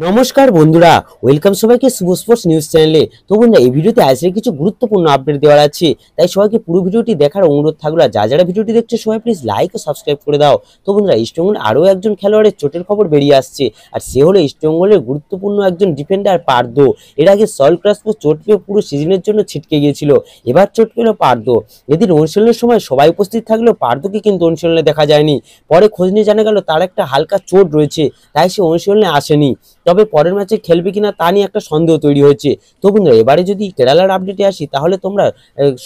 নমস্কার বন্ধুরা, ওয়েলকাম সবাইকে শুভ স্পোর্টস নিউজ চ্যানেলে। তো বন্ধুরা, এই ভিডিওতে আজকে কিছু গুরুত্বপূর্ণ আপডেট দেওয়ার আছে, তাই সবাইকে পুরো ভিডিওটি দেখার অনুরোধ থাকলো। আর যারা ভিডিওটি দেখছো সবাই প্লিজ লাইক ও সাবস্ক্রাইব করে দাও। তো বন্ধুরা, ইস্টবেঙ্গল আরও একজন খেলোয়াড়ের চোটের খবর বেরিয়ে আসছে, আর সে হলো ইস্টবেঙ্গলের গুরুত্বপূর্ণ একজন ডিফেন্ডার পার্দ। এর আগে সল ক্রাসপো চোট পেয়ে পুরো সিজনের জন্য ছিটকে গিয়েছিল, এবার চোট পেল পার্দ। এদিন অনুশীলনের সময় সবাই উপস্থিত থাকলেও পার্দকে কিন্তু অনুশীলনে দেখা যায়নি। পরে খোঁজ নিয়ে জানা গেল তার একটা হালকা চোট রয়েছে, তাই সে অনুশীলনে আসেনি। তবে পরের ম্যাচে খেলবে কিনা তা নিয়ে একটা সন্দেহ তৈরি হয়েছে। তো বন্ধুরা, এবারে যদি কেরালার আপডেটে আসি, তাহলে তোমরা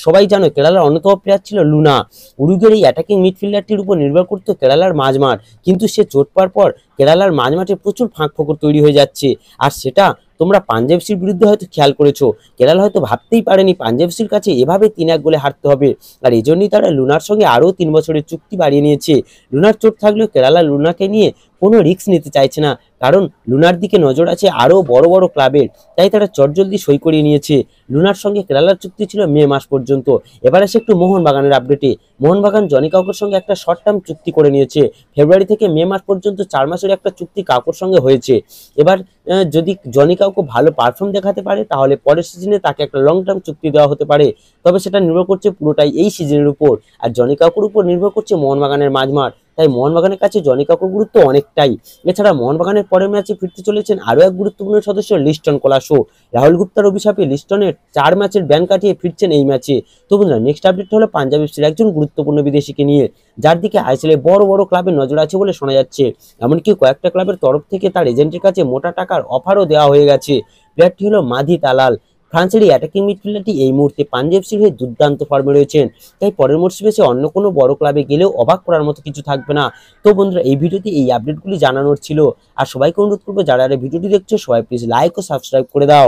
সবাই জানো কেরালার অন্যতম প্লেয়ার ছিল লুনা। উরুগুয়ের এই অ্যাটাকিং মিডফিল্ডারটির উপর নির্ভর করতো কেরালার মাঝমাঠ, কিন্তু সে চোট পাওয়ার পর কেরালার মাঝমাঠে প্রচুর ফাঁক ফোকর তৈরি হয়ে যাচ্ছে। আর সেটা তোমরা পাঞ্জাব এফসির বিরুদ্ধে হয়তো খেয়াল করেছো। কেরালা হয়তো ভাবতেই পারেনি পাঞ্জাব এফসির কাছে এভাবে 3-1 গোলে হারতে হবে, আর এই জন্যই তারা লুনার সঙ্গে আরও 3 বছরের চুক্তি বাড়িয়ে নিয়েছে। লুনার চোট থাকলেও কেরালা লুনাকে নিয়ে কোনো রিস্ক নিতে চাইছে না, কারণ লুনার দিকে নজর আছে আরও বড় বড় ক্লাবের, তাই তারা চটজলদি সই করিয়ে নিয়েছে। লুনার সঙ্গে কেরালার চুক্তি ছিল মে মাস পর্যন্ত। এবার আসে একটু মোহনবাগানের আপডেটে। মোহনবাগান জনি কাউকের সঙ্গে একটা শর্ট টার্ম চুক্তি করে নিয়েছে। ফেব্রুয়ারি থেকে মে মাস পর্যন্ত 4 মাসের একটা চুক্তি কাউকের সঙ্গে হয়েছে। এবার যদি জনি কাউকে ভালো পারফর্ম দেখাতে পারে, তাহলে পরের সিজনে তাকে একটা লং টার্ম চুক্তি দেওয়া হতে পারে। তবে সেটা নির্ভর করছে পুরোটাই এই সিজনের উপর, আর জনি কাউকের উপর নির্ভর করছে মোহনবাগানের মাঝমাঠ। তাই মোহনবাগানের কাছে জনি কাউকের গুরুত্ব অনেকটাই। এছাড়া মোহনবাগানের পরের ম্যাচে ফিরতে চলেছেন আরও এক গুরুত্বপূর্ণ সদস্য লিস্টন কোলাসো। রাহুল গুপ্তার অভিশাপে লিস্টনের 4 ম্যাচের ব্যান কাটিয়ে ফিরছেন এই ম্যাচে। তো বন্ধুরা, নেক্সট আপডেট হলো পাঞ্জাব এফসির একজন গুরুত্বপূর্ণ বিদেশিকে নিয়ে, যার দিকে আইএসএল বড় বড় ক্লাবের নজর আছে বলে শোনা যাচ্ছে। এমনকি কয়েকটা ক্লাবের তরফ থেকে তার এজেন্টের কাছে মোটা টাকার অফারও দেওয়া হয়ে গেছে। প্লেয়ারটি হলো মাধি তালাল। ফ্রান্সের অ্যাটাকিং মিডফিল্ডারটি এই মুহূর্তে পাঞ্জাব এফসির হয়ে দুর্দান্ত ফর্মে রয়েছেন, তাই পরের মরশুমে সে অন্য কোনো বড় ক্লাবে গেলেও অবাক করার মতো কিছু থাকবে না। তো বন্ধুরা, এই ভিডিওতে এই আপডেটগুলি জানানোর ছিল। আর সবাইকে অনুরোধ করবো, যারা ভিডিওটি দেখছো সবাই প্লিজ লাইক ও সাবস্ক্রাইব করে দাও।